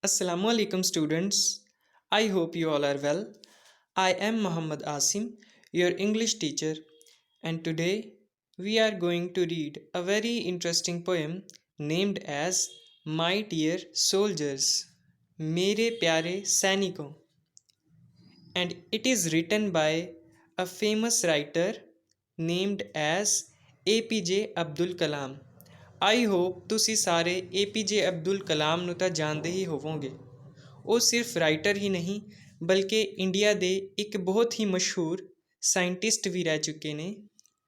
Assalamualaikum students. I hope you all are well. I am Muhammad Asim, your English teacher, and today we are going to read a very interesting poem named as My Dear Soldiers, Mere Pyare Sainiko, and it is written by a famous writer named as APJ Abdul Kalam. I hope ਤੁਸੀਂ ਸਾਰੇ APJ Abdul Kalam ਨੂੰ ਤਾਂ ਜਾਣਦੇ ਹੀ ਹੋਵੋਗੇ। ਉਹ ਸਿਰਫ writer ਹੀ ਨਹੀਂ ਬਲਕਿ ਇੰਡੀਆ ਦੇ ਇੱਕ ਬਹੁਤ ਹੀ ਮਸ਼ਹੂਰ ਸਾਇੰਟਿਸਟ ਵੀ ਰਹਿ ਚੁੱਕੇ ਨੇ।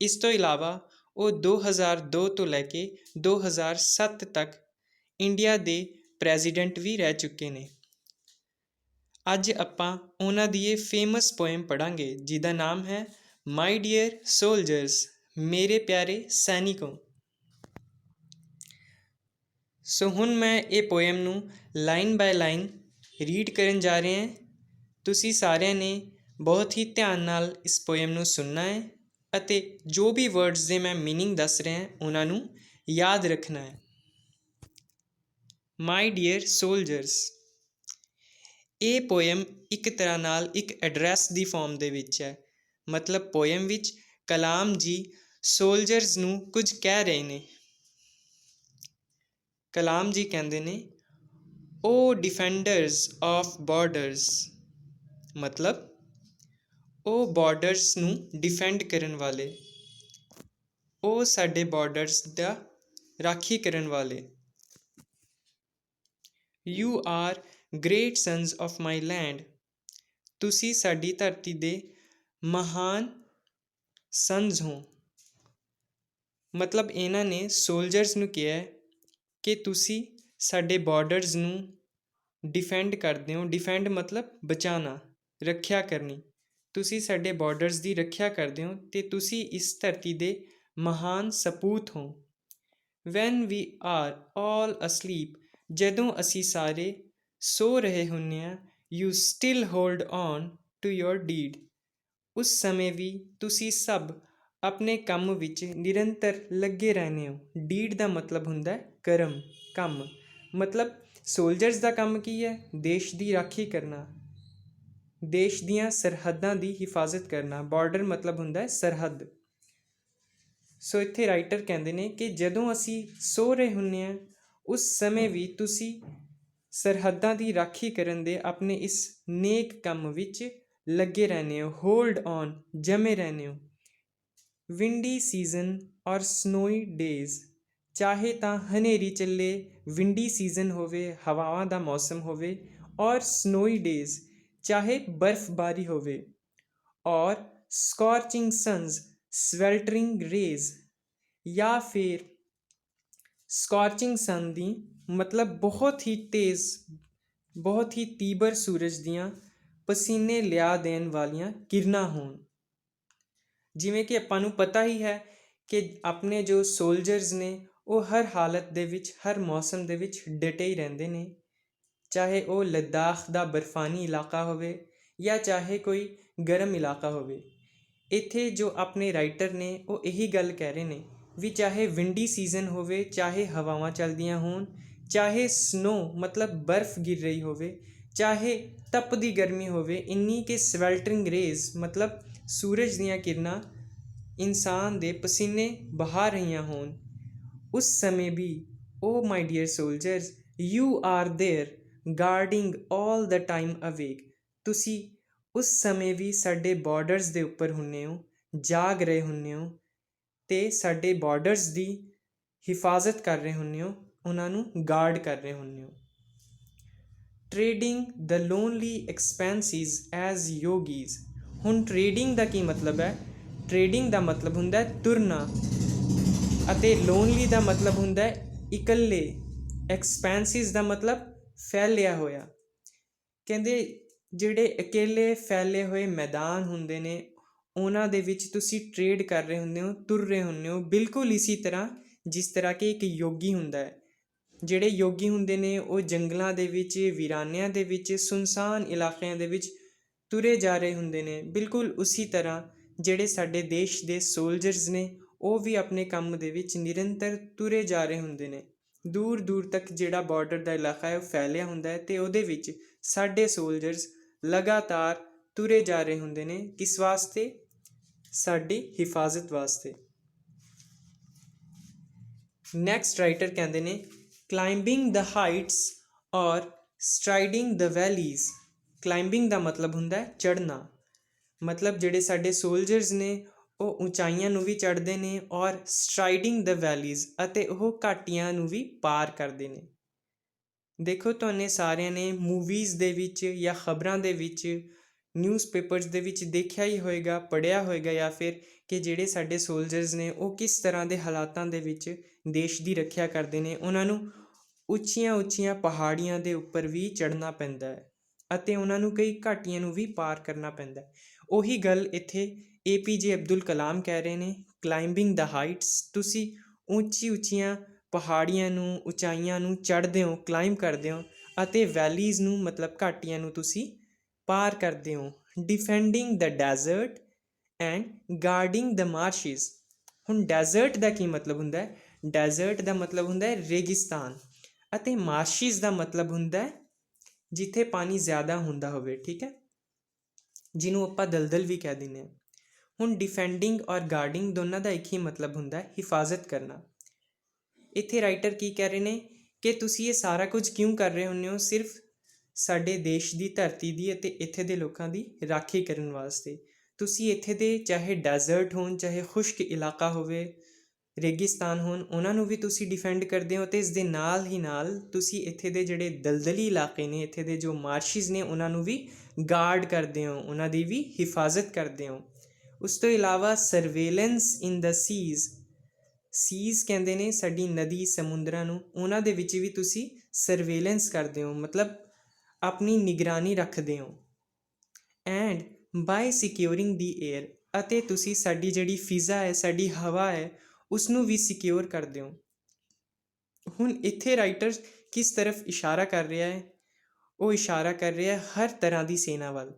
ਇਸ ਤੋਂ ਇਲਾਵਾ ਉਹ 2002 ਤੋਂ ਲੈ ਕੇ 2007 ਤੱਕ ਇੰਡੀਆ ਦੇ ਪ੍ਰੈਜ਼ੀਡੈਂਟ ਵੀ ਰਹਿ ਚੁੱਕੇ ਨੇ। ਅੱਜ ਆਪਾਂ ਉਹਨਾਂ ਦੀ ਇਹ ਫੇਮਸ ਪੋਇਮ ਪੜ੍ਹਾਂਗੇ ਜਿਹਦਾ ਨਾਮ ਹੈ ਮਾਈ ਡੀਅਰ ਸੋਲਜਰਸ, ਮੇਰੇ ਪਿਆਰੇ ਸੈਨਿਕੋ। ਸੋ ਹੁਣ ਮੈਂ ਇਹ ਪੋਇਮ ਨੂੰ ਲਾਈਨ ਬਾਏ ਲਾਈਨ ਰੀਡ ਕਰਨ ਜਾ ਰਹੇ ਹਾਂ। ਤੁਸੀਂ ਸਾਰਿਆਂ ਨੇ ਬਹੁਤ ਹੀ ਧਿਆਨ ਨਾਲ ਇਸ ਪੋਇਮ ਨੂੰ ਸੁਣਨਾ ਹੈ ਅਤੇ ਜੋ ਵੀ ਵਰਡਸ ਦੇ ਮੈਂ ਮੀਨਿੰਗ ਦੱਸ ਰਿਹਾ ਉਹਨਾਂ ਨੂੰ ਯਾਦ ਰੱਖਣਾ ਹੈ। ਮਾਈ ਡੀਅਰ ਸੋਲਜਰਸ, ਇਹ ਪੋਇਮ ਇੱਕ ਤਰ੍ਹਾਂ ਨਾਲ ਇੱਕ ਐਡਰੈਸ ਦੀ ਫਾਰਮ ਦੇ ਵਿੱਚ ਹੈ। ਮਤਲਬ ਪੋਇਮ ਵਿੱਚ ਕਲਾਮ ਜੀ ਸੋਲਜਰਸ ਨੂੰ ਕੁਝ ਕਹਿ ਰਹੇ ਨੇ। ਕਲਾਮ ਜੀ ਕਹਿੰਦੇ ਨੇ ਓ ਡਿਫੈਂਡਰਸ ਆਫ ਬਾਰਡਰਸ, ਮਤਲਬ ਉਹ ਬਾਰਡਰਸ ਨੂੰ ਡਿਫੈਂਡ ਕਰਨ ਵਾਲੇ, ਉਹ ਸਾਡੇ ਬਾਰਡਰਸ ਦਾ ਰਾਖੀ ਕਰਨ ਵਾਲੇ। You are great sons of my land, ਤੁਸੀਂ ਸਾਡੀ ਧਰਤੀ ਦੇ ਮਹਾਨ ਸਨਸ ਹੋ। ਮਤਲਬ ਇਹਨਾਂ ਨੇ ਸੋਲਜਰਸ ਨੂੰ ਕਿਹਾ ਕਿ ਤੁਸੀਂ ਸਾਡੇ ਬਾਰਡਰਸ ਨੂੰ ਡਿਫੈਂਡ ਕਰਦੇ ਹੋ। ਡਿਫੈਂਡ ਮਤਲਬ ਬਚਾਉਣਾ, ਰੱਖਿਆ ਕਰਨੀ। ਤੁਸੀਂ ਸਾਡੇ ਬਾਰਡਰਸ ਦੀ ਰੱਖਿਆ ਕਰਦੇ ਹੋ ਅਤੇ ਤੁਸੀਂ ਇਸ ਧਰਤੀ ਦੇ ਮਹਾਨ ਸਪੂਤ ਹੋ। ਵੈਨ ਵੀ ਆਰ ਆਲ ਅਸਲੀਪ, ਜਦੋਂ ਅਸੀਂ ਸਾਰੇ ਸੋ ਰਹੇ ਹੁੰਦੇ ਹਾਂ, you still hold on to your deed, ਉਸ ਸਮੇਂ ਵੀ ਤੁਸੀਂ ਸਭ ਆਪਣੇ ਕੰਮ ਵਿੱਚ ਨਿਰੰਤਰ ਲੱਗੇ ਰਹਿੰਦੇ ਹੋ। ਡੀਡ ਦਾ ਮਤਲਬ ਹੁੰਦਾ ਕਰਮ, ਕੰਮ। ਮਤਲਬ ਸੋਲਜਰਸ ਦਾ ਕੰਮ ਕੀ ਹੈ? ਦੇਸ਼ ਦੀ ਰਾਖੀ ਕਰਨਾ, ਦੇਸ਼ ਦੀਆਂ ਸਰਹੱਦਾਂ ਦੀ ਹਿਫਾਜ਼ਤ ਕਰਨਾ। ਬਾਰਡਰ ਮਤਲਬ ਹੁੰਦਾ ਸਰਹੱਦ। ਸੋ ਇੱਥੇ ਰਾਈਟਰ ਕਹਿੰਦੇ ਨੇ ਕਿ ਜਦੋਂ ਅਸੀਂ ਸੋ ਰਹੇ ਹੁੰਦੇ ਹਾਂ ਉਸ ਸਮੇਂ ਵੀ ਤੁਸੀਂ ਸਰਹੱਦਾਂ ਦੀ ਰਾਖੀ ਕਰਨ ਦੇ ਆਪਣੇ ਇਸ ਨੇਕ ਕੰਮ ਵਿੱਚ ਲੱਗੇ ਰਹਿੰਦੇ ਹੋ। ਹੋਲਡ ਔਨ, ਜਮੇ ਰਹਿੰਦੇ ਹੋ। ਵਿੰਡੀ ਸੀਜ਼ਨ ਔਰ ਸਨੋਈ ਡੇਜ਼, ਚਾਹੇ ਤਾਂ ਹਨੇਰੀ ਚੱਲੇ, ਵਿੰਡੀ ਸੀਜ਼ਨ ਹੋਵੇ, ਹਵਾਵਾਂ ਦਾ ਮੌਸਮ ਹੋਵੇ, ਔਰ ਸਨੋਈ ਡੇਜ਼, ਚਾਹੇ ਬਰਫ਼ਬਾਰੀ ਹੋਵੇ, ਔਰ ਸਕੋਰਚਿੰਗ ਸਨਸ, ਸਵੈਲਟਰਿੰਗ ਰੇਜ਼, ਜਾਂ ਫਿਰ ਸਕੋਰਚਿੰਗ ਸਨ ਦੀ ਮਤਲਬ ਬਹੁਤ ਹੀ ਤੇਜ਼, ਬਹੁਤ ਹੀ ਤੀਬਰ ਸੂਰਜ ਦੀਆਂ ਪਸੀਨੇ ਲਿਆ ਦੇਣ ਵਾਲੀਆਂ ਕਿਰਨਾਂ ਹੋਣ। ਜਿਵੇਂ ਕਿ ਆਪਾਂ ਨੂੰ ਪਤਾ ਹੀ ਹੈ ਕਿ ਆਪਣੇ ਜੋ ਸੋਲਜਰਸ ਨੇ ਉਹ ਹਰ ਹਾਲਤ ਦੇ ਵਿੱਚ, ਹਰ ਮੌਸਮ ਦੇ ਵਿੱਚ ਡਟੇ ਹੀ ਰਹਿੰਦੇ ਨੇ। ਚਾਹੇ ਉਹ ਲੱਦਾਖ ਦਾ ਬਰਫਾਨੀ ਇਲਾਕਾ ਹੋਵੇ ਜਾਂ ਚਾਹੇ ਕੋਈ ਗਰਮ ਇਲਾਕਾ ਹੋਵੇ। ਇੱਥੇ ਜੋ ਆਪਣੇ ਰਾਈਟਰ ਨੇ ਉਹ ਇਹੀ ਗੱਲ ਕਹਿ ਰਹੇ ਨੇ ਵੀ ਚਾਹੇ ਵਿੰਡੀ ਸੀਜ਼ਨ ਹੋਵੇ, ਚਾਹੇ ਹਵਾਵਾਂ ਚੱਲਦੀਆਂ ਹੋਣ, ਚਾਹੇ ਸਨੋ ਮਤਲਬ ਬਰਫ਼ ਗਿਰ ਰਹੀ ਹੋਵੇ, ਚਾਹੇ ਤਪਦੀ ਗਰਮੀ ਹੋਵੇ, ਇੰਨੀ ਕਿ ਸਵੈਲਟਰਿੰਗ ਰੇਜ਼ ਮਤਲਬ ਸੂਰਜ ਦੀਆਂ ਕਿਰਨਾਂ ਇਨਸਾਨ ਦੇ ਪਸੀਨੇ ਬਹਾ ਰਹੀਆਂ ਹੋਣ, ਉਸ ਸਮੇਂ ਵੀ oh my dear soldiers, you are there guarding all the time awake, ਤੁਸੀਂ ਉਸ ਸਮੇਂ ਵੀ ਸਾਡੇ ਬਾਰਡਰਸ ਦੇ ਉੱਪਰ ਹੁੰਦੇ ਹੋ, ਜਾਗ ਰਹੇ ਹੁੰਦੇ ਹੋ ਅਤੇ ਸਾਡੇ ਬਾਰਡਰਸ ਦੀ ਹਿਫਾਜ਼ਤ ਕਰ ਰਹੇ ਹੁੰਦੇ ਹੋ, ਉਹਨਾਂ ਨੂੰ ਗਾਰਡ ਕਰ ਰਹੇ ਹੁੰਦੇ ਹੋ। ਟਰੇਡਿੰਗ ਦ ਲੋਨਲੀ ਐਕਸਪੈਂਸਿਸ ਐਜ਼ ਯੋਗੀਜ਼, ਹੁਣ ਟਰੇਡਿੰਗ ਦਾ ਕੀ ਮਤਲਬ ਹੈ? ਟਰੇਡਿੰਗ ਦਾ ਮਤਲਬ ਹੁੰਦਾ ਤੁਰਨਾ ਅਤੇ ਲੋਨਲੀ ਦਾ ਮਤਲਬ ਹੁੰਦਾ ਇਕੱਲੇ। ਐਕਸਪੈਂਸਿਸ ਦਾ ਮਤਲਬ ਫੈਲਿਆ ਹੋਇਆ। ਕਹਿੰਦੇ ਜਿਹੜੇ ਇਕੱਲੇ ਫੈਲੇ ਹੋਏ ਮੈਦਾਨ ਹੁੰਦੇ ਨੇ ਉਹਨਾਂ ਦੇ ਵਿੱਚ ਤੁਸੀਂ ਟਰੇਡ ਕਰ ਰਹੇ ਹੁੰਦੇ ਹੋ, ਤੁਰ ਰਹੇ ਹੁੰਦੇ ਹੋ, ਬਿਲਕੁਲ ਇਸੀ ਤਰ੍ਹਾਂ ਜਿਸ ਤਰ੍ਹਾਂ ਕਿ ਇੱਕ ਯੋਗੀ ਹੁੰਦਾ ਹੈ। ਜਿਹੜੇ ਯੋਗੀ ਹੁੰਦੇ ਨੇ ਉਹ ਜੰਗਲਾਂ ਦੇ ਵਿੱਚ, ਵੀਰਾਨਿਆਂ ਦੇ ਵਿੱਚ, ਸੁਨਸਾਨ ਇਲਾਕਿਆਂ ਦੇ ਵਿੱਚ ਤੁਰੇ ਜਾ ਰਹੇ ਹੁੰਦੇ ਨੇ। ਬਿਲਕੁਲ ਉਸੀ ਤਰ੍ਹਾਂ ਜਿਹੜੇ ਸਾਡੇ ਦੇਸ਼ ਦੇ ਸੋਲਜਰਸ ਨੇ ਉਹ ਵੀ ਆਪਣੇ ਕੰਮ ਦੇ ਵਿੱਚ ਨਿਰੰਤਰ ਤੁਰੇ ਜਾ ਰਹੇ ਹੁੰਦੇ ਨੇ। ਦੂਰ ਦੂਰ ਤੱਕ ਜਿਹੜਾ ਬਾਰਡਰ ਦਾ ਇਲਾਕਾ ਹੈ ਉਹ ਫੈਲਿਆ ਹੁੰਦਾ ਹੈ ਅਤੇ ਉਹਦੇ ਵਿੱਚ ਸਾਡੇ ਸੋਲਜਰਸ ਲਗਾਤਾਰ ਤੁਰੇ ਜਾ ਰਹੇ ਹੁੰਦੇ ਨੇ। ਕਿਸ ਵਾਸਤੇ? ਸਾਡੀ ਹਿਫਾਜ਼ਤ ਵਾਸਤੇ। ਨੈਕਸਟ ਰਾਈਟਰ ਕਹਿੰਦੇ ਨੇ ਕਲਾਈੰਬਿੰਗ ਦ ਹਾਈਟਸ ਔਰ ਸਟਰਾਈਡਿੰਗ ਦ ਵੈਲੀਜ਼। ਕਲਾਈੰਬਿੰਗ ਦਾ ਮਤਲਬ ਹੁੰਦਾ ਹੈ ਚੜ੍ਹਨਾ, ਮਤਲਬ ਜਿਹੜੇ ਸਾਡੇ ਸੋਲਜਰਸ ਨੇ ਉਹ ਉਚਾਈਆਂ ਨੂੰ ਵੀ ਚੜ੍ਹਦੇ ਨੇ, ਔਰ ਸਟਰਾਈਡਿੰਗ ਦ ਵੈਲੀਜ਼ ਅਤੇ ਉਹ ਘਾਟੀਆਂ ਨੂੰ ਵੀ ਪਾਰ ਕਰਦੇ ਨੇ। ਦੇਖੋ ਤੁਹਾਨੂੰ ਸਾਰਿਆਂ ਨੇ ਮੂਵੀਜ਼ ਦੇ ਵਿੱਚ ਜਾਂ ਖਬਰਾਂ ਦੇ ਵਿੱਚ, ਨਿਊਜ਼ਪੇਪਰਸ ਦੇ ਵਿੱਚ ਦੇਖਿਆ ਹੀ ਹੋਏਗਾ, ਪੜ੍ਹਿਆ ਹੋਏਗਾ ਜਾਂ ਫਿਰ ਕਿ ਜਿਹੜੇ ਸਾਡੇ ਸੋਲਜਰਸ ਨੇ ਉਹ ਕਿਸ ਤਰ੍ਹਾਂ ਦੇ ਹਾਲਾਤਾਂ ਦੇ ਵਿੱਚ ਦੇਸ਼ ਦੀ ਰੱਖਿਆ ਕਰਦੇ ਨੇ। ਉਹਨਾਂ ਨੂੰ ਉੱਚੀਆਂ ਉੱਚੀਆਂ ਪਹਾੜੀਆਂ ਦੇ ਉੱਪਰ ਵੀ ਚੜ੍ਹਨਾ ਪੈਂਦਾ ਹੈ ਅਤੇ ਉਹਨਾਂ ਨੂੰ ਕਈ ਘਾਟੀਆਂ ਨੂੰ ਵੀ ਪਾਰ ਕਰਨਾ ਪੈਂਦਾ। ਉਹੀ ਗੱਲ ਇੱਥੇ APJ ਅਬਦੁਲ ਕਲਾਮ ਕਹਿ ਰਹੇ ਨੇ, ਕਲਾਈੰਬਿੰਗ ਦਾ ਹਾਈਟਸ। ਤੁਸੀਂ ਉੱਚੀ ਉੱਚੀਆਂ ਪਹਾੜੀਆਂ ਨੂੰ, ਉਚਾਈਆਂ ਨੂੰ ਚੜ੍ਹਦੇ ਹੋ, ਕਲਾਈਮ ਕਰਦੇ ਹੋ, ਅਤੇ ਵੈਲੀਜ਼ ਨੂੰ ਮਤਲਬ ਘਾਟੀਆਂ ਨੂੰ ਤੁਸੀਂ ਪਾਰ ਕਰਦੇ ਹੋ। Defending the desert and guarding the marshes. ਹੁਣ ਡੈਜ਼ਰਟ ਦਾ ਕੀ ਮਤਲਬ ਹੁੰਦਾ ਹੈ? ਡੈਜ਼ਰਟ ਦਾ ਮਤਲਬ ਹੁੰਦਾ ਹੈ ਰੇਗਿਸਤਾਨ, ਅਤੇ ਮਾਰਸ਼ਿਸ ਦਾ ਮਤਲਬ ਹੁੰਦਾ ਹੈ ਜਿੱਥੇ ਪਾਣੀ ਜ਼ਿਆਦਾ ਹੁੰਦਾ ਹੋਵੇ, ਠੀਕ ਹੈ, ਜਿਹਨੂੰ ਆਪਾਂ ਦਲਦਲ ਵੀ ਕਹਿ ਦਿੰਦੇ ਹਾਂ। ਹੁਣ ਡਿਫੈਂਡਿੰਗ ਔਰ ਗਾਰਡਿੰਗ ਦੋਨਾਂ ਦਾ ਇੱਕ ਹੀ ਮਤਲਬ ਹੁੰਦਾ ਹੈ ਹਿਫਾਜ਼ਤ ਕਰਨਾ। ਇੱਥੇ ਰਾਈਟਰ ਕੀ ਕਹਿ ਰਹੇ ਨੇ ਕਿ ਤੁਸੀਂ ਇਹ ਸਾਰਾ ਕੁਝ ਕਿਉਂ ਕਰ ਰਹੇ ਹੁੰਦੇ ਹੋ? ਸਿਰਫ ਸਾਡੇ ਦੇਸ਼ ਦੀ ਧਰਤੀ ਦੀ ਅਤੇ ਇੱਥੇ ਦੇ ਲੋਕਾਂ ਦੀ ਰਾਖੀ ਕਰਨ ਵਾਸਤੇ। ਤੁਸੀਂ ਇੱਥੇ ਦੇ ਚਾਹੇ ਡੈਜ਼ਰਟ ਹੋਣ, ਚਾਹੇ ਖੁਸ਼ਕ ਇਲਾਕਾ ਹੋਵੇ, ਰੇਗਿਸਤਾਨ ਹੋਣ, ਉਹਨਾਂ ਨੂੰ ਵੀ ਤੁਸੀਂ ਡਿਫੈਂਡ ਕਰਦੇ ਹੋ, ਅਤੇ ਇਸ ਦੇ ਨਾਲ ਹੀ ਨਾਲ ਤੁਸੀਂ ਇੱਥੇ ਦੇ ਜਿਹੜੇ ਦਲਦਲੀ ਇਲਾਕੇ ਨੇ, ਇੱਥੇ ਦੇ ਜੋ ਮਾਰਸ਼ਿਸ ਨੇ, ਉਹਨਾਂ ਨੂੰ ਵੀ ਗਾਰਡ ਕਰਦੇ ਹੋ, ਉਹਨਾਂ ਦੀ ਵੀ ਹਿਫਾਜ਼ਤ ਕਰਦੇ ਹੋ। ਉਸ ਤੋਂ ਇਲਾਵਾ ਸਰਵੇਲੈਂਸ ਇਨ ਦ ਸੀਜ਼। ਸੀਜ਼ ਕਹਿੰਦੇ ਨੇ ਸਾਡੀ ਨਦੀ ਸਮੁੰਦਰਾਂ ਨੂੰ, ਉਹਨਾਂ ਦੇ ਵਿੱਚ ਵੀ ਤੁਸੀਂ ਸਰਵੇਲੈਂਸ ਕਰਦੇ ਹੋ, ਮਤਲਬ ਆਪਣੀ ਨਿਗਰਾਨੀ ਰੱਖਦੇ ਹੋ। ਐਂਡ ਬਾਏ ਸਿਕਿਉਰਿੰਗ ਦੀ ਏਅਰ, ਅਤੇ ਤੁਸੀਂ ਸਾਡੀ ਜਿਹੜੀ ਫਿਜ਼ਾ ਹੈ, ਸਾਡੀ ਹਵਾ ਹੈ, ਉਸ ਨੂੰ ਵੀ ਸਿਕਿਉਰ ਕਰਦੇ ਹੋ। ਹੁਣ ਇੱਥੇ ਰਾਈਟਰ ਕਿਸ ਤਰਫ ਇਸ਼ਾਰਾ ਕਰ ਰਿਹਾ ਹੈ? ਉਹ ਇਸ਼ਾਰਾ ਕਰ ਰਿਹਾ ਹਰ ਤਰ੍ਹਾਂ ਦੀ ਸੈਨਾ ਵੱਲ,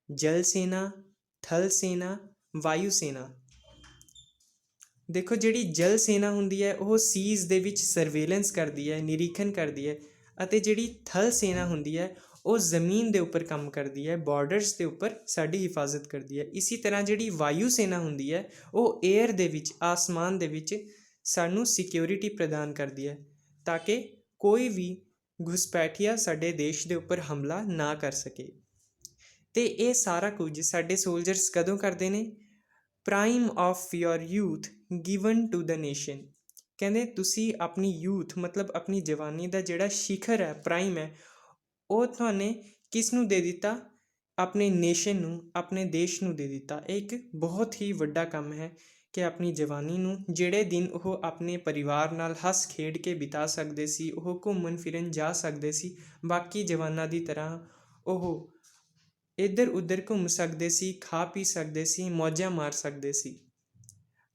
ਜਲ ਸੈਨਾ, ਥਲ ਸੈਨਾ, ਵਾਯੂ ਸੈਨਾ। ਦੇਖੋ ਜਿਹੜੀ ਜਲ ਸੈਨਾ ਹੁੰਦੀ ਹੈ ਉਹ ਸੀਜ਼ ਦੇ ਵਿੱਚ ਸਰਵੇਲੈਂਸ ਕਰਦੀ ਹੈ, ਨਿਰੀਖਣ ਕਰਦੀ ਹੈ, ਅਤੇ ਜਿਹੜੀ ਥਲ ਸੈਨਾ ਹੁੰਦੀ ਹੈ ਉਹ ਜ਼ਮੀਨ ਦੇ ਉੱਪਰ ਕੰਮ ਕਰਦੀ ਹੈ, ਬਾਰਡਰਸ ਦੇ ਉੱਪਰ ਸਾਡੀ ਹਿਫਾਜ਼ਤ ਕਰਦੀ ਹੈ। ਇਸੇ ਤਰ੍ਹਾਂ ਜਿਹੜੀ ਵਾਯੂ ਸੈਨਾ ਹੁੰਦੀ ਹੈ ਉਹ ਏਅਰ ਦੇ ਵਿੱਚ, ਆਸਮਾਨ ਦੇ ਵਿੱਚ ਸਾਨੂੰ ਸਿਕਿਉਰਿਟੀ ਪ੍ਰਦਾਨ ਕਰਦੀ ਹੈ, ਤਾਂ ਕਿ ਕੋਈ ਵੀ ਘੁਸਪੈਠੀਆ ਸਾਡੇ ਦੇਸ਼ ਦੇ ਉੱਪਰ ਹਮਲਾ ਨਾ ਕਰ ਸਕੇ। ਅਤੇ ਇਹ ਸਾਰਾ ਕੁਝ ਸਾਡੇ ਸੋਲਜਰਸ ਕਦੋਂ ਕਰਦੇ ਨੇ? Prime of your youth given to the nation. ਕਹਿੰਦੇ ਤੁਸੀਂ ਆਪਣੀ ਯੂਥ ਮਤਲਬ ਆਪਣੀ ਜਵਾਨੀ ਦਾ ਜਿਹੜਾ ਸ਼ਿਖਰ ਹੈ, ਪ੍ਰਾਈਮ ਹੈ, ਉਹ ਤੁਹਾਨੂੰ ਕਿਸ ਨੂੰ ਦੇ ਦਿੱਤਾ? ਆਪਣੇ ਨੇਸ਼ਨ ਨੂੰ, ਆਪਣੇ ਦੇਸ਼ ਨੂੰ ਦੇ ਦਿੱਤਾ। ਇਹ ਇੱਕ ਬਹੁਤ ਹੀ ਵੱਡਾ ਕੰਮ ਹੈ ਕਿ ਆਪਣੀ ਜਵਾਨੀ ਨੂੰ, ਜਿਹੜੇ ਦਿਨ ਉਹ ਆਪਣੇ ਪਰਿਵਾਰ ਨਾਲ ਹੱਸ ਖੇਡ ਕੇ ਬਿਤਾ ਸਕਦੇ ਸੀ, ਉਹ ਘੁੰਮਣ ਫਿਰਨ ਜਾ ਸਕਦੇ ਸੀ, ਬਾਕੀ ਜਵਾਨਾਂ ਦੀ ਤਰ੍ਹਾਂ ਉਹ ਇੱਧਰ ਉੱਧਰ ਘੁੰਮ ਸਕਦੇ ਸੀ, ਖਾ ਪੀ ਸਕਦੇ ਸੀ, ਮੌਜਾਂ ਮਾਰ ਸਕਦੇ ਸੀ,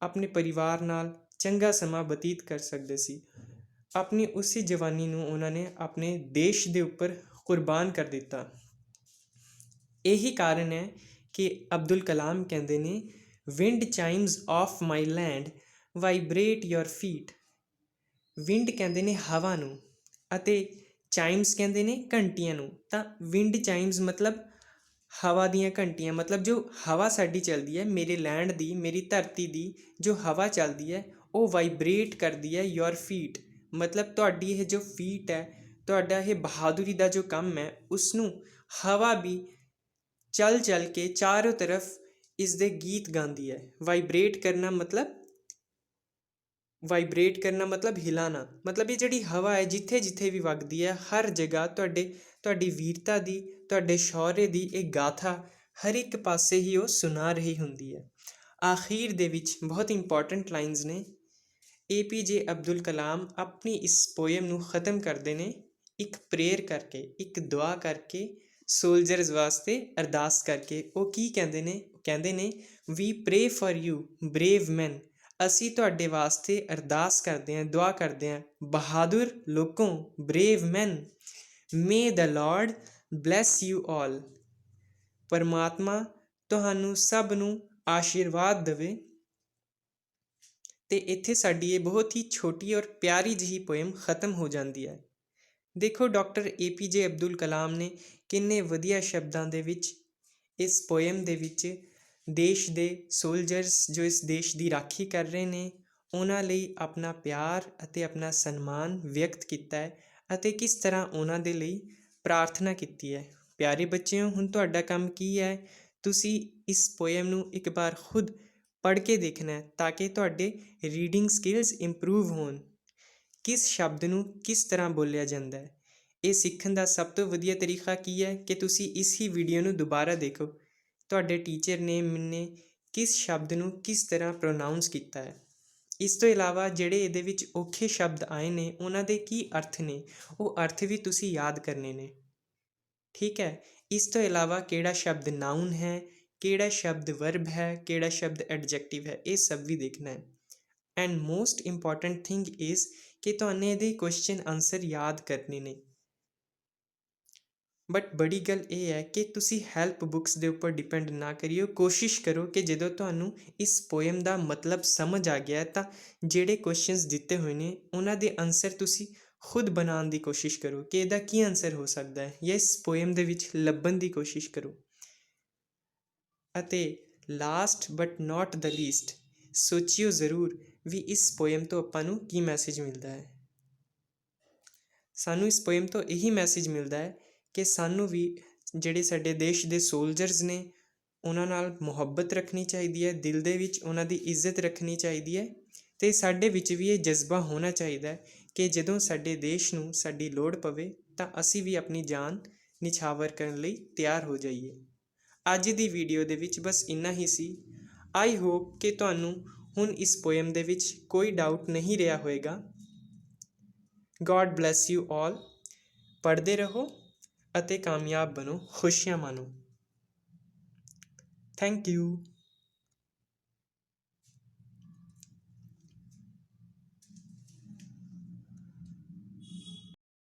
ਆਪਣੇ ਪਰਿਵਾਰ ਨਾਲ ਚੰਗਾ ਸਮਾਂ ਬਤੀਤ ਕਰ ਸਕਦੇ ਸੀ। ਆਪਣੀ ਉਸੇ ਜਵਾਨੀ ਨੂੰ ਉਹਨਾਂ ਨੇ ਆਪਣੇ ਦੇਸ਼ ਦੇ ਉੱਪਰ ਕੁਰਬਾਨ ਕਰ ਦਿੱਤਾ। ਇਹੀ ਕਾਰਨ ਹੈ ਕਿ ਅਬਦੁਲ ਕਲਾਮ ਕਹਿੰਦੇ ਨੇ wind chimes of my land vibrate your feet. Wind ਕਹਿੰਦੇ ਨੇ ਹਵਾ ਨੂੰ, ਅਤੇ ਚਾਈਮਸ ਕਹਿੰਦੇ ਨੇ ਘੰਟੀਆਂ ਨੂੰ। ਤਾਂ ਵਿੰਡ ਚਾਈਮਸ ਮਤਲਬ ਹਵਾ ਦੀਆਂ ਘੰਟੀਆਂ, ਮਤਲਬ ਜੋ ਹਵਾ ਸਾਡੀ ਚੱਲਦੀ ਹੈ, ਮੇਰੇ ਲੈਂਡ ਦੀ, ਮੇਰੀ ਧਰਤੀ ਦੀ ਜੋ ਹਵਾ ਚੱਲਦੀ ਹੈ ਉਹ ਵਾਈਬ੍ਰੇਟ ਕਰਦੀ ਹੈ ਯੋਰ ਫੀਟ, ਮਤਲਬ ਤੁਹਾਡੀ ਇਹ ਜੋ ਫੀਟ ਹੈ, ਤੁਹਾਡਾ ਇਹ ਬਹਾਦੁਰੀ ਦਾ ਜੋ ਕੰਮ ਹੈ, ਉਸ ਨੂੰ ਹਵਾ ਵੀ ਚੱਲ ਚੱਲ ਕੇ ਚਾਰੋਂ ਤਰਫ ਇਸ ਦੇ ਗੀਤ ਗਾਉਂਦੀ ਹੈ। ਵਾਈਬ੍ਰੇਟ ਕਰਨਾ ਮਤਲਬ ਹਿਲਾਣਾ, ਮਤਲਬ ਇਹ ਜਿਹੜੀ ਹਵਾ ਹੈ ਜਿੱਥੇ ਜਿੱਥੇ ਵੀ ਵਗਦੀ ਹੈ, ਹਰ ਜਗ੍ਹਾ ਤੁਹਾਡੀ ਵੀਰਤਾ ਦੀ, ਤੁਹਾਡੇ ਸ਼ੌਰਯ ਦੀ ਇਹ ਗਾਥਾ ਹਰ ਇੱਕ ਪਾਸੇ ਹੀ ਉਹ ਸੁਣਾ ਰਹੀ ਹੁੰਦੀ ਹੈ। ਆਖਿਰ ਦੇ ਵਿੱਚ ਬਹੁਤ ਇੰਪੋਰਟੈਂਟ ਲਾਈਨਸ ਨੇ। APJ ਅਬਦੁਲ ਕਲਾਮ ਆਪਣੀ ਇਸ ਪੋਇਮ ਨੂੰ ਖ਼ਤਮ ਕਰਦੇ ਨੇ ਇੱਕ ਪ੍ਰੇਅਰ ਕਰਕੇ, ਇੱਕ ਦੁਆ ਕਰਕੇ, ਸੋਲਜਰਸ ਵਾਸਤੇ ਅਰਦਾਸ ਕਰਕੇ। ਉਹ ਕੀ ਕਹਿੰਦੇ ਨੇ? ਕਹਿੰਦੇ ਨੇ we pray for you brave man. ਅਸੀਂ ਤੁਹਾਡੇ ਵਾਸਤੇ ਅਰਦਾਸ ਕਰਦੇ ਹਾਂ, ਦੁਆ ਕਰਦੇ ਹਾਂ, ਬਹਾਦਰ ਲੋਕੋਂ, brave man. May the lord bless you all. ਪਰਮਾਤਮਾ ਤੁਹਾਨੂੰ ਸਭ ਨੂੰ ਆਸ਼ੀਰਵਾਦ ਦੇਵੇ। ਤੇ ਇੱਥੇ ਸਾਡੀ ਇਹ ਬਹੁਤ ਹੀ ਛੋਟੀ ਔਰ ਪਿਆਰੀ ਜਿਹੀ ਪੋਇਮ ਖਤਮ ਹੋ ਜਾਂਦੀ ਹੈ। ਦੇਖੋ ਡਾਕਟਰ APJ ਅਬਦੁਲ ਕਲਾਮ ਨੇ ਕਿੰਨੇ ਵਧੀਆ ਸ਼ਬਦਾਂ ਦੇ ਵਿੱਚ ਇਸ ਪੋਇਮ ਦੇ ਵਿੱਚ ਦੇਸ਼ ਦੇ ਸੋਲਜਰਸ ਜੋ ਇਸ ਦੇਸ਼ ਦੀ ਰਾਖੀ ਕਰ ਰਹੇ ਨੇ ਉਹਨਾਂ ਲਈ ਆਪਣਾ ਪਿਆਰ ਅਤੇ ਆਪਣਾ ਸਨਮਾਨ ਵਿਅਕਤ ਕੀਤਾ ਹੈ ਅਤੇ ਕਿਸ ਤਰ੍ਹਾਂ ਉਹਨਾਂ ਦੇ ਲਈ ਪ੍ਰਾਰਥਨਾ ਕੀਤੀ ਹੈ। ਪਿਆਰੇ ਬੱਚਿਓ, ਹੁਣ ਤੁਹਾਡਾ ਕੰਮ ਕੀ ਹੈ? ਤੁਸੀਂ ਇਸ ਪੋਇਮ ਨੂੰ ਇੱਕ ਵਾਰ ਖੁਦ ਪੜ੍ਹ ਕੇ ਦੇਖਣਾ ਹੈ ਤਾਂ ਕਿ ਤੁਹਾਡੇ ਰੀਡਿੰਗ ਸਕਿੱਲਸ ਇੰਪਰੂਵ ਹੋਣ। ਕਿਸ ਸ਼ਬਦ ਨੂੰ ਕਿਸ ਤਰ੍ਹਾਂ ਬੋਲਿਆ ਜਾਂਦਾ ਹੈ, ਇਹ ਸਿੱਖਣ ਦਾ ਸਭ ਤੋਂ ਵਧੀਆ ਤਰੀਕਾ ਕੀ ਹੈ ਕਿ ਤੁਸੀਂ ਇਸ ਹੀ ਵੀਡੀਓ ਨੂੰ ਦੁਬਾਰਾ ਦੇਖੋ। ਤੁਹਾਡੇ ਟੀਚਰ ਨੇ ਮੈਨੇ ਕਿਸ ਸ਼ਬਦ ਨੂੰ ਕਿਸ ਤਰ੍ਹਾਂ ਪ੍ਰੋਨਾਊਂਸ ਕੀਤਾ ਹੈ। ਇਸ ਤੋਂ ਇਲਾਵਾ ਜਿਹੜੇ ਇਹਦੇ ਵਿੱਚ ਔਖੇ ਸ਼ਬਦ ਆਏ ਨੇ ਉਹਨਾਂ ਦੇ ਕੀ ਅਰਥ ਨੇ, ਉਹ ਅਰਥ ਵੀ ਤੁਸੀਂ ਯਾਦ ਕਰਨੇ ਨੇ। ਠੀਕ ਹੈ। ਇਸ ਤੋਂ ਇਲਾਵਾ ਕਿਹੜਾ ਸ਼ਬਦ ਨਾਊਨ ਹੈ, ਕਿਹੜਾ ਸ਼ਬਦ ਵਰਬ ਹੈ, ਕਿਹੜਾ ਸ਼ਬਦ ਐਡਜੈਕਟਿਵ ਹੈ, ਇਹ ਸਭ ਵੀ ਦੇਖਣਾ ਹੈ। And most important thing is ਕਿ ਤੁਹਾਨੂੰ ਇਹਦੇ ਕੁਐਸਚਨ ਆਨਸਰ ਯਾਦ ਕਰਨੇ ਨੇ। ਬਟ ਬੜੀ ਗੱਲ ਇਹ ਹੈ ਕਿ ਤੁਸੀਂ ਹੈਲਪ ਬੁੱਕਸ ਦੇ ਉੱਪਰ ਡਿਪੈਂਡ ਨਾ ਕਰਿਓ। ਕੋਸ਼ਿਸ਼ ਕਰੋ ਕਿ ਜਦੋਂ ਤੁਹਾਨੂੰ ਇਸ ਪੋਇਮ ਦਾ ਮਤਲਬ ਸਮਝ ਆ ਗਿਆ ਤਾਂ ਜਿਹੜੇ ਕੁਐਸਚਨਸ ਦਿੱਤੇ ਹੋਏ ਨੇ ਉਹਨਾਂ ਦੇ ਆਨਸਰ ਤੁਸੀਂ ਖੁਦ ਬਣਾਉਣ ਦੀ ਕੋਸ਼ਿਸ਼ ਕਰੋ ਕਿ ਇਹਦਾ ਕੀ ਆਨਸਰ ਹੋ ਸਕਦਾ ਹੈ ਜਾਂ ਇਸ ਪੋਇਮ ਦੇ ਵਿੱਚ ਲੱਭਣ ਦੀ ਕੋਸ਼ਿਸ਼ ਕਰੋ। ਅਤੇ last but not the least, ਸੋਚਿਓ ਜ਼ਰੂਰ ਵੀ ਇਸ ਪੋਇਮ ਤੋਂ ਆਪਾਂ ਨੂੰ ਕੀ ਮੈਸੇਜ ਮਿਲਦਾ ਹੈ। ਸਾਨੂੰ ਇਸ ਪੋਇਮ ਤੋਂ ਇਹੀ ਮੈਸੇਜ ਮਿਲਦਾ ਹੈ ਕਿ ਸਾਨੂੰ ਵੀ ਜਿਹੜੇ ਸਾਡੇ ਦੇਸ਼ ਦੇ ਸੋਲਜਰਸ ਨੇ ਉਹਨਾਂ ਨਾਲ ਮੁਹੱਬਤ ਰੱਖਣੀ ਚਾਹੀਦੀ ਹੈ, ਦਿਲ ਦੇ ਵਿੱਚ ਉਹਨਾਂ ਦੀ ਇੱਜ਼ਤ ਰੱਖਣੀ ਚਾਹੀਦੀ ਹੈ ਅਤੇ ਸਾਡੇ ਵਿੱਚ ਵੀ ਇਹ ਜਜ਼ਬਾ ਹੋਣਾ ਚਾਹੀਦਾ ਕਿ ਜਦੋਂ ਸਾਡੇ ਦੇਸ਼ ਨੂੰ ਸਾਡੀ ਲੋੜ ਪਵੇ ਤਾਂ ਅਸੀਂ ਵੀ ਆਪਣੀ ਜਾਨ ਨਿਛਾਵਰ ਕਰਨ ਲਈ ਤਿਆਰ ਹੋ ਜਾਈਏ। ਅੱਜ ਦੀ ਵੀਡੀਓ ਦੇ ਵਿੱਚ ਬਸ ਇੰਨਾ ਹੀ ਸੀ। ਆਈ ਹੋਪ ਕਿ ਤੁਹਾਨੂੰ ਹੁਣ ਇਸ ਪੋਇਮ ਦੇ ਵਿੱਚ ਕੋਈ ਡਾਊਟ ਨਹੀਂ ਰਿਹਾ ਹੋਵੇਗਾ। ਗॉड ਬਲੈਸ ਯੂ ਆਲ। ਪੜ੍ਹਦੇ ਰਹੋ ਅਤੇ ਕਾਮਯਾਬ ਬਣੋ, ਖੁਸ਼ੀਆਂ ਮਾਣੋ। Thank you.